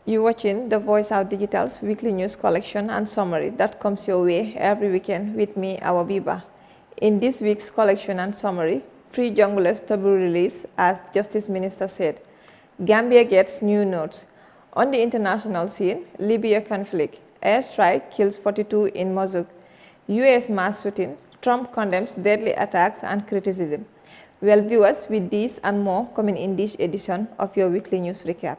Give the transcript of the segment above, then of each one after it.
You're watching the Voiceoutdigital's weekly news collection and summary that comes your way every weekend with me, our Biba. In this week's collection and summary, 3 junglers to be released, as Justice Minister said. Gambia gets new notes. On the international scene, Libya conflict. Airstrike kills 42 in Mosul. US mass shooting. Trump condemns deadly attacks and criticism. Well, viewers, with these and more coming in this edition of your weekly news recap.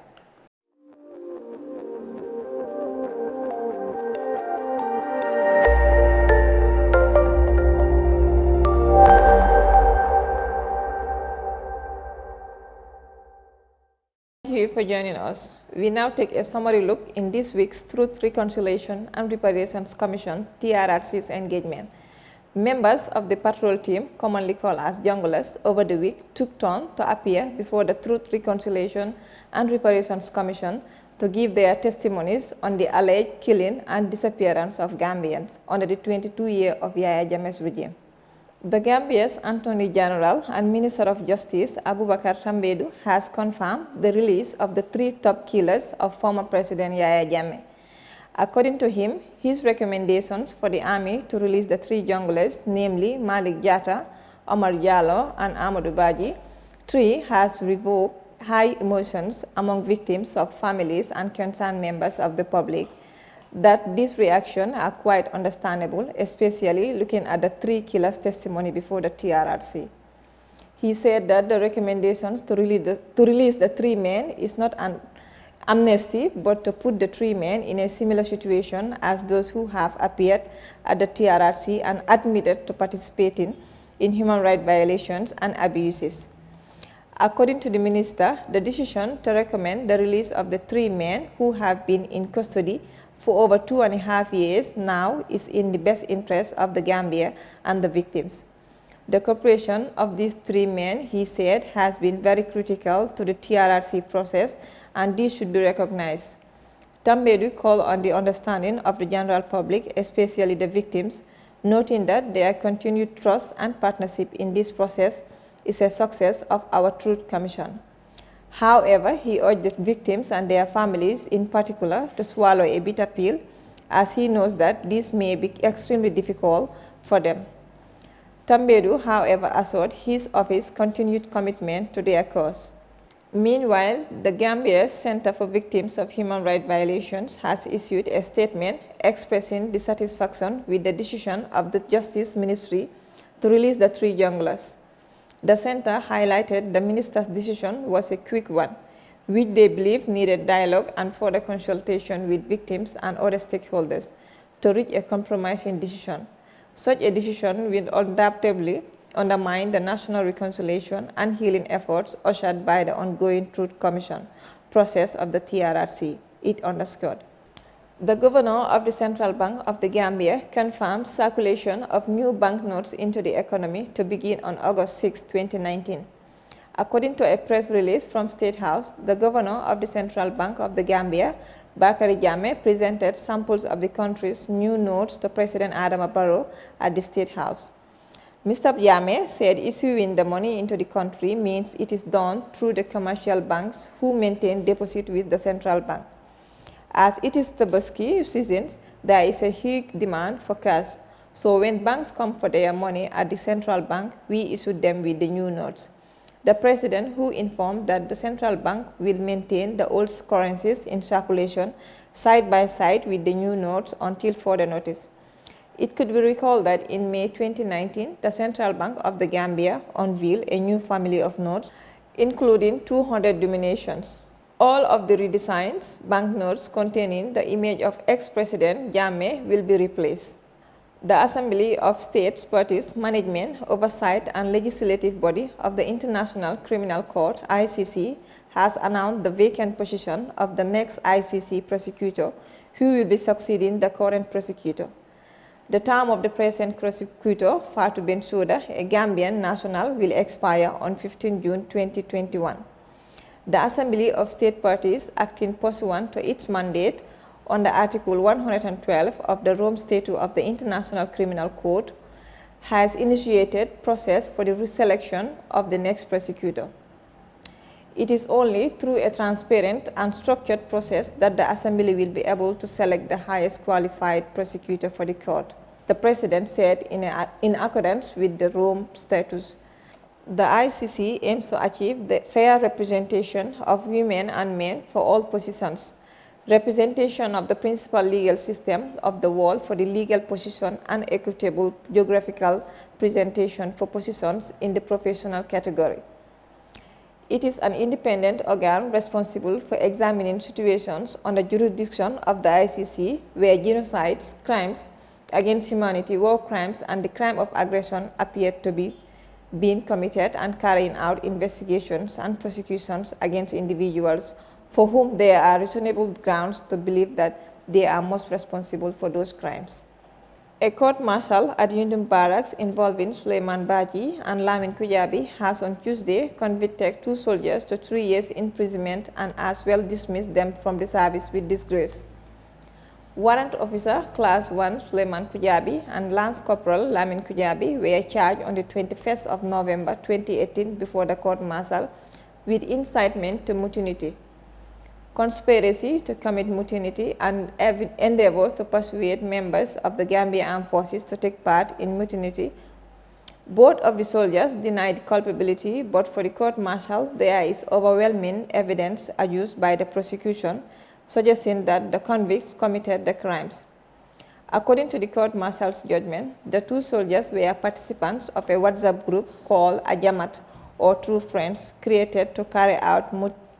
Thank you for joining us. We now take a summary look in this week's Truth, Reconciliation and Reparations Commission TRRC's engagement. Members of the patrol team, commonly called as junglers, over the week took turn to appear before the Truth, Reconciliation and Reparations Commission to give their testimonies on the alleged killing and disappearance of Gambians under the 22-year of Yaya Jammeh's regime. The Gambia's Attorney General and Minister of Justice, Abubakar Tambadou, has confirmed the release of the 3 top killers of former President Yaya Jammeh. According to him, his recommendations for the army to release the 3 junglers, namely Malik Jatta, Omar Jallow, and Amadou Badji, 3 has revoked high emotions among victims of families and concerned members of the public. That these reactions are quite understandable, especially looking at the 3 killers' testimony before the TRRC. He said that the recommendations to release the 3 men is not an amnesty, but to put the 3 men in a similar situation as those who have appeared at the TRRC and admitted to participating in human rights violations and abuses. According to the minister, the decision to recommend the release of the 3 men who have been in custody for over 2.5 years now is in the best interest of the Gambia and the victims. The cooperation of these 3 men, he said, has been very critical to the TRRC process, and this should be recognized. Tambadou called on the understanding of the general public, especially the victims, noting that their continued trust and partnership in this process is a success of our Truth Commission. However, he urged the victims and their families in particular to swallow a bitter pill, as he knows that this may be extremely difficult for them. Tambadou, however, assured his office's continued commitment to their cause. Meanwhile, the Gambia Center for Victims of Human Rights Violations has issued a statement expressing dissatisfaction with the decision of the Justice Ministry to release the 3 junglers. The center highlighted the minister's decision was a quick one, which they believe needed dialogue and further consultation with victims and other stakeholders to reach a compromising decision. Such a decision will undoubtedly undermine the national reconciliation and healing efforts ushered by the ongoing Truth Commission process of the TRRC, it underscored. The governor of the Central Bank of the Gambia confirmed circulation of new banknotes into the economy to begin on August 6, 2019. According to a press release from State House, the governor of the Central Bank of the Gambia, Bakary Jammeh, presented samples of the country's new notes to President Adama Barrow at the State House. Mr. Jammeh said issuing the money into the country means it is done through the commercial banks who maintain deposit with the central bank. As it is the Tabaski season, there is a huge demand for cash. So when banks come for their money at the central bank, we issue them with the new notes. The president, who informed that the central bank will maintain the old currencies in circulation side by side with the new notes until further notice. It could be recalled that in May 2019, the Central Bank of the Gambia unveiled a new family of notes, including 200 denominations. All of the redesigned banknotes containing the image of ex-President Jammeh will be replaced. The Assembly of States Parties Management, Oversight and Legislative Body of the International Criminal Court (ICC) has announced the vacant position of the next ICC prosecutor, who will be succeeding the current prosecutor. The term of the present prosecutor, Fatou Bensouda, a Gambian national, will expire on 15 June 2021. The Assembly of State Parties, acting pursuant to its mandate under Article 112 of the Rome Statute of the International Criminal Court, has initiated process for the reselection of the next prosecutor. It is only through a transparent and structured process that the Assembly will be able to select the highest qualified prosecutor for the court, the President said in accordance with the Rome Statute. The ICC aims to achieve the fair representation of women and men for all positions, representation of the principal legal system of the world for the legal position, and equitable geographical presentation for positions in the professional category. It is an independent organ responsible for examining situations under jurisdiction of the ICC where genocides, crimes against humanity, war crimes, and the crime of aggression appear to be being committed, and carrying out investigations and prosecutions against individuals for whom there are reasonable grounds to believe that they are most responsible for those crimes. A court-martial at Yundum Barracks involving Suleiman Baji and Lamin Kujabi has on Tuesday convicted 2 soldiers to 3 years imprisonment and as well dismissed them from the service with disgrace. Warrant Officer Class 1 Suleiman Kujabi and Lance Corporal Lamin Kujabi were charged on the 21st of November 2018 before the court-martial with incitement to mutiny, conspiracy to commit mutiny, and endeavor to persuade members of the Gambia Armed Forces to take part in mutiny. Both of the soldiers denied culpability, but for the court-martial, there is overwhelming evidence adduced by the prosecution suggesting that the convicts committed the crimes. According to the court-martial's judgment, the 2 soldiers were participants of a WhatsApp group called Ajamat, or True Friends, created to carry out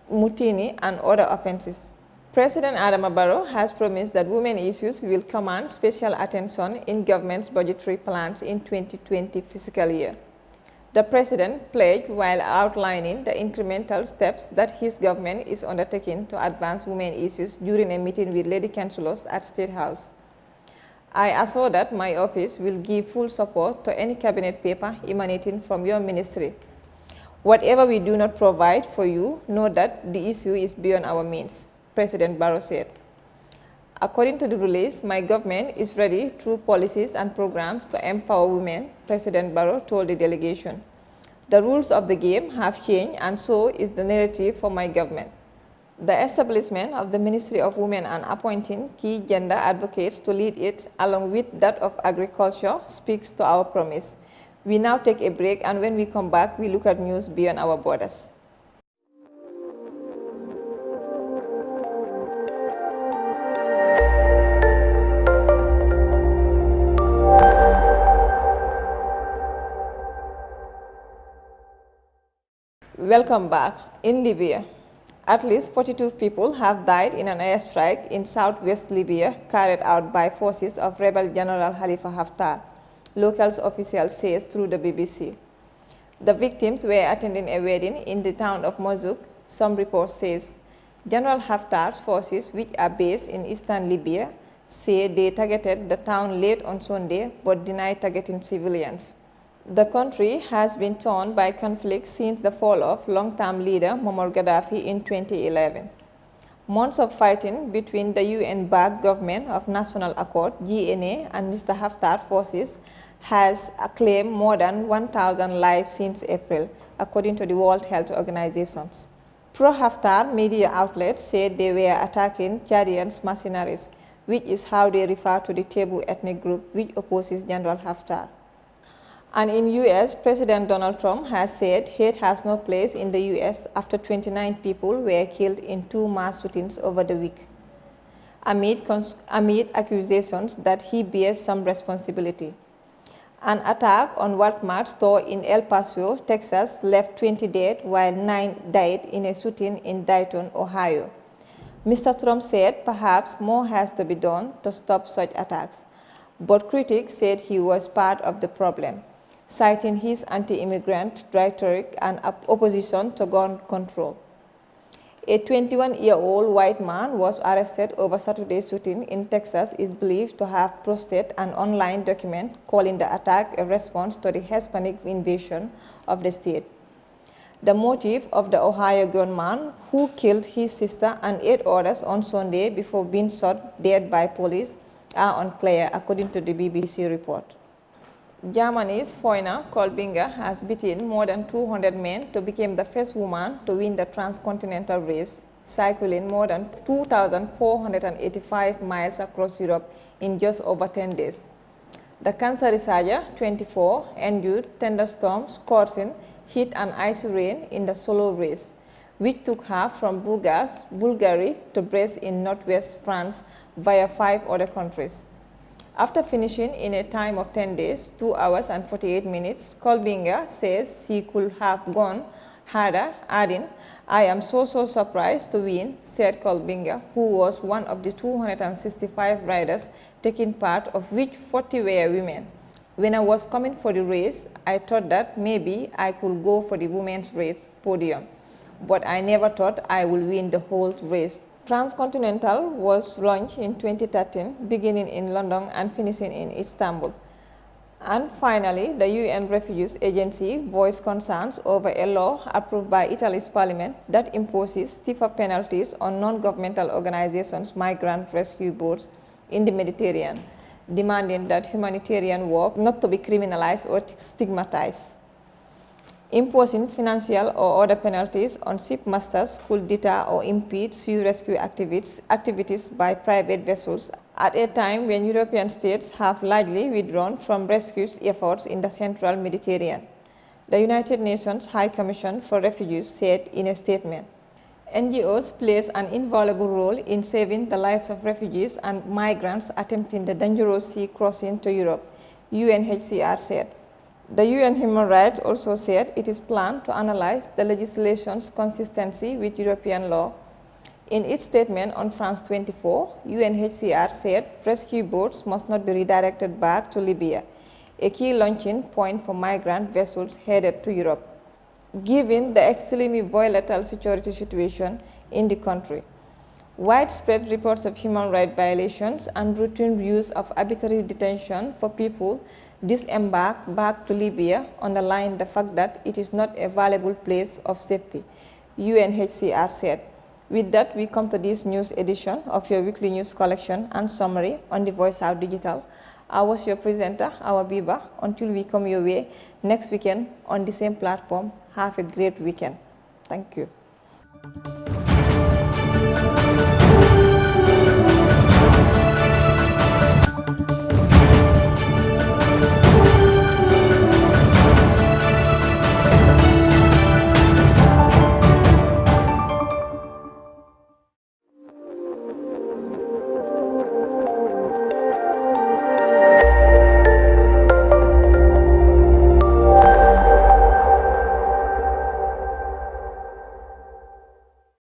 mutiny and other offenses. President Adama Barrow has promised that women issues will command special attention in government's budgetary plans in 2020 fiscal year. The President pledged while outlining the incremental steps that his government is undertaking to advance women issues during a meeting with Lady Councillors at State House. I assure that my office will give full support to any cabinet paper emanating from your ministry. Whatever we do not provide for you, know that the issue is beyond our means, President Barrow said. According to the release, my government is ready through policies and programs to empower women, President Barrow told the delegation. The rules of the game have changed, and so is the narrative for my government. The establishment of the Ministry of Women and appointing key gender advocates to lead it, along with that of agriculture, speaks to our promise. We now take a break, and when we come back, we look at news beyond our borders. Welcome back. In Libya, at least 42 people have died in an airstrike in southwest Libya carried out by forces of rebel General Khalifa Haftar, local officials says through the BBC. The victims were attending a wedding in the town of Mosul, some reports says. General Haftar's forces, which are based in eastern Libya, say they targeted the town late on Sunday but denied targeting civilians. The country has been torn by conflict since the fall of long-term leader Muammar Gaddafi in 2011. Months of fighting between the UN-backed Government of National Accord (GNA) and Mr. Haftar forces has claimed more than 1,000 lives since April, according to the World Health Organization. Pro-Haftar media outlets said they were attacking Chadian mercenaries, which is how they refer to the Tebu ethnic group which opposes General Haftar. And in US, President Donald Trump has said hate has no place in the US after 29 people were killed in 2 mass shootings over the week, amid accusations that he bears some responsibility. An attack on Walmart store in El Paso, Texas left 20 dead while 9 died in a shooting in Dayton, Ohio. Mr. Trump said perhaps more has to be done to stop such attacks, but critics said he was part of the problem, citing his anti-immigrant rhetoric and opposition to gun control. A 21-year-old white man was arrested over Saturday's shooting in Texas is believed to have posted an online document calling the attack a response to the Hispanic invasion of the state. The motive of the Ohio gunman who killed his sister and 8 others on Sunday before being shot dead by police are unclear, according to the BBC report. Germany's Foina Kolbinger has beaten more than 200 men to become the first woman to win the transcontinental race, cycling more than 2,485 miles across Europe in just over 10 days. The cancer researcher, 24, endured thunderstorms, coursing, heat and icy rain in the solo race, which took her from Bulgaria to Brest in northwest France via 5 other countries. After finishing in a time of 10 days, 2 hours and 48 minutes, Kolbinger says she could have gone harder, adding, "I am so surprised to win," said Kolbinger, who was one of the 265 riders taking part, of which 40 were women. "When I was coming for the race, I thought that maybe I could go for the women's race podium, but I never thought I would win the whole race." Transcontinental was launched in 2013, beginning in London and finishing in Istanbul. And finally, the UN Refugees Agency voiced concerns over a law approved by Italy's parliament that imposes stiffer penalties on non-governmental organizations' migrant rescue boats in the Mediterranean, demanding that humanitarian work not to be criminalized or stigmatized. Imposing financial or other penalties on ship masters could deter or impede sea rescue activities by private vessels at a time when European states have largely withdrawn from rescue efforts in the central Mediterranean. The United Nations High Commission for Refugees said in a statement, "NGOs plays an invaluable role in saving the lives of refugees and migrants attempting the dangerous sea crossing to Europe," UNHCR said. The UN Human Rights also said it is planned to analyze the legislation's consistency with European law. In its statement on France 24, UNHCR said rescue boats must not be redirected back to Libya, a key launching point for migrant vessels headed to Europe, given the extremely volatile security situation in the country. Widespread reports of human rights violations and routine use of arbitrary detention for people disembarked back to Libya underline the fact that it is not a valuable place of safety, UNHCR said. With that, we come to this news edition of your weekly news collection and summary on the Voice Out Digital. I was your presenter, Awa Biba. Until we come your way next weekend on the same platform, have a great weekend. Thank you.